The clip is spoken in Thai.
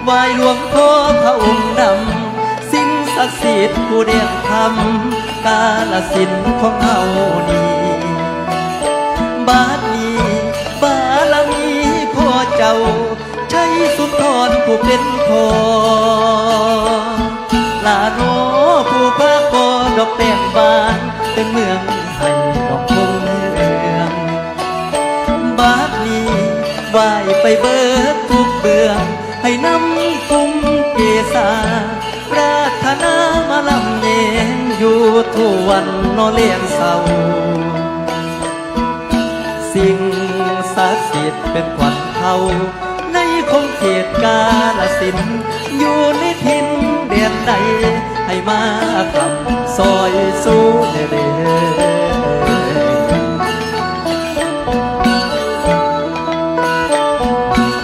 ไหว้หลวงพ่อพระองค์ดำสิ่งศักดิ์สิทธิ์ผู้เดียงธรรมกาลสินของเฮานี้บาดนี้บารมีพ่อเจ้าใช้สุนทรผู้เป็นพ่อลาโนผู้พากอดอกแป้งบานเป็นเมืองให้ดอกคงเรืองบาดนี้ไหวไปเบิดทุกเบื้องให้น้ำคุ้มเกษาปรารถนามาลำเยงอยู่ทุกวันนอเลี้ยงเศร้าสิ่งศักดิ์สิทธิ์เป็นขวัญเฮาในคงเขตกาลสินธุ์อยู่ในทินเดียนใดให้มาทำซอยสู้เด้อ